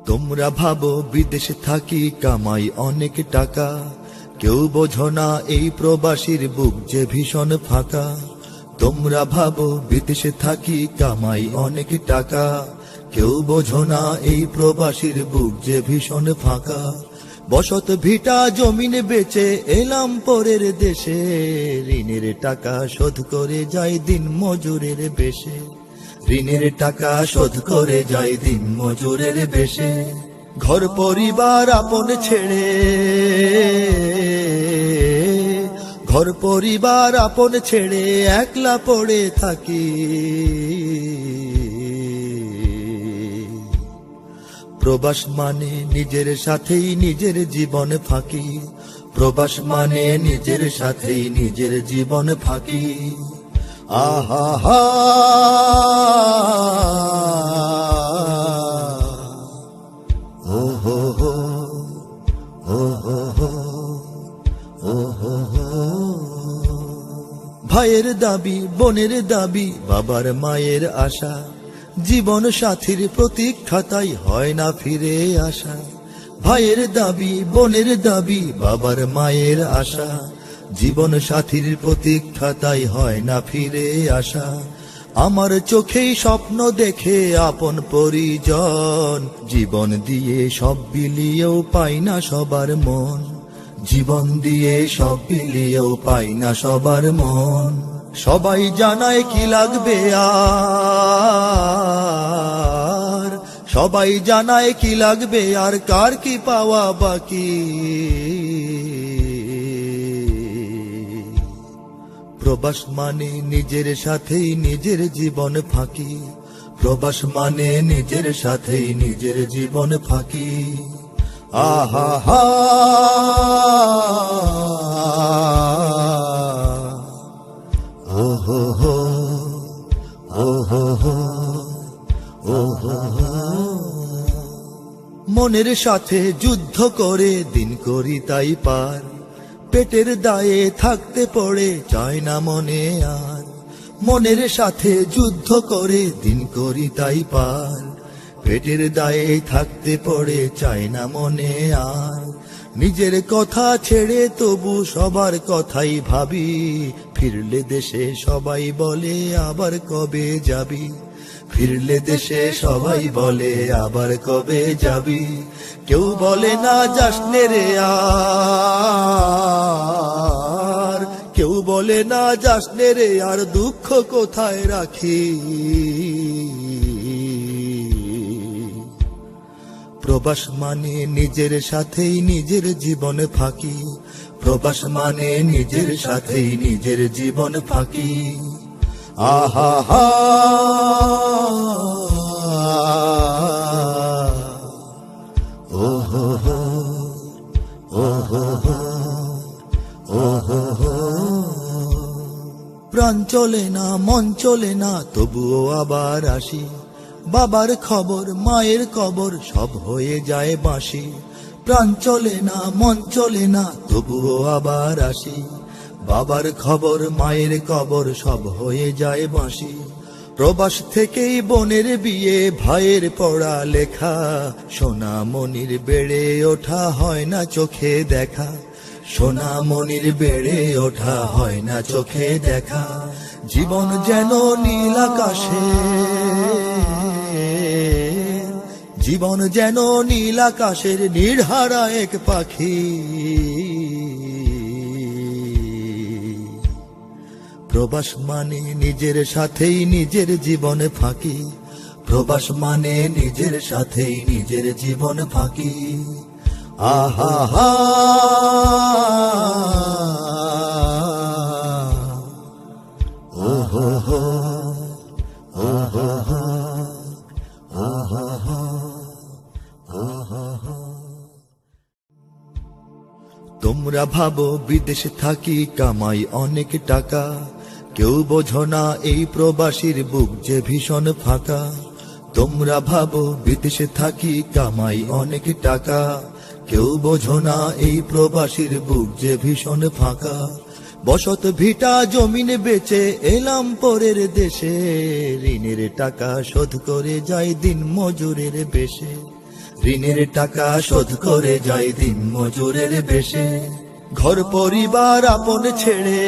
তোমরা ভাবো বিদেশে থাকি কামাই অনেক টাকা, কেউ বোঝো না এই প্রবাসীর বুক যে ভীষণ ফাঁকা। তোমরা ভাবো বিদেশে থাকি কামাই অনেক টাকা, কেউ বোঝো না এই প্রবাসীর বুক যে ভীষণ ফাঁকা। বসত ভিটা জমিন বেচে এলাম পরের দেশে, ঋণের টাকা শোধ করে যাই দিন মজুরের বেশে। ঋণের টাকা শোধ করে যাই দিন মজুরের বেশে। ঘর পরিবার আপন ছেড়ে, ঘর পরিবার আপন ছেড়ে একলা পড়ে থাকি। প্রবাস মানে নিজের সাথেই নিজের জীবন ফাঁকি, প্রবাস মানে নিজের সাথেই নিজের জীবন ফাঁকি। আহা হা ও হো হো ও হো হো ও হো হো। ভাইয়ের দাবি বোনের দাবি বাবার মায়ের আশা, জীবন সাথীর প্রতীক্ষায় হয় না ফিরে আসা। ভাইয়ের দাবি বোনের দাবি বাবার মায়ের আশা, জীবন সাথীর প্রতীক্ষায় হয় না ফিরে আসা। আমার চোখেই স্বপ্ন দেখে আপন পরিজন, জীবন দিয়ে সব বিলিয়েও পাই না সবার মন। জীবন দিয়ে সব বিলিয়েও পাই না সবার মন। সবাই জানায় কি লাগবে আর, সবাই জানায় কি লাগবে আর, কার কি পাওয়া বাকি। প্রবাস মানে নিজের সাথেই নিজের জীবন ফাঁকি, প্রবাস মানে নিজের সাথেই নিজের জীবন ফাঁকি। আহা হা ও হো হো ও হো হো ও হো হো। মনের সাথে যুদ্ধ করে দিন করি তাই পার, পেটের দায়ে থাকতে পড়ে চায় না মনে আর। মনের সাথে যুদ্ধ করে দিন করি তাই পার, পেটের দায়ে থাকতে পড়ে চায় না মনে আর। নিজের কথা ছেড়ে তবু সবার কথাই ভাবি, ফিরলে দেশে সবাই বলে আবার কবে যাবি। ফিরলে দেশে সবাই বলে আবার কবে যাবি। কেউ বলে না যাসনে রে আর, কেউ বলে না যাসনে রে আর, দুঃখ কোথায় রাখি। প্রবাস মানে নিজের সাথেই নিজের জীবন ফাঁকি, প্রবাস মানে নিজের সাথেই নিজের জীবন ফাঁকি। আহা হা ও হো হো ও হো হো ও হো হো। প্রাণ চলে না মন চলে না তবুও আবার আসি, বাবার খবর মায়ের কবর সব হয়ে যায় বাঁশি। প্রাণ চলে না মন চলে না তবুও আবার আসি, বাবার খবর মায়ের কবর সব হয়ে যায় বাঁশি। প্রবাস থেকেই বোনের বিয়ে ভাইয়ের পড়া লেখা, সোনামণির বেড়ে ওঠা হয় না চোখে দেখা। সোনামণির বেড়ে ওঠা হয় না চোখে দেখা। জীবন যেন নীল আকাশে, জীবন যেন নীল আকাশের নির্হারা এক পাখি। প্রবাস মানে নিজের সাথেই নিজের জীবন ফাঁকি, প্রবাস মানে নিজের সাথেই নিজের জীবন ফাঁকি। আহা হা ও হো হো ও হো হো ও হো হো ও হো হো। তোমরা ভাবো বিদেশে থাকি কামাই অনেক টাকা, কেউ বোঝো না এই প্রবাসীর বুক যে ভীষণ ফাঁকা। তোমরা ভাবো বিদেশে থাকি কামাই অনেক টাকা, কেউ বোঝো না এই প্রবাসীর বুক যে ভীষণ ফাঁকা। বসত ভিটা জমিন বেচে এলাম পরের দেশে, ঋণের টাকা শোধ করে যাই দিন মজুরের বেশে। ঋণের টাকা শোধ করে যায় দিন মজুরের বেশে। ঘর পরিবার আপন ছেড়ে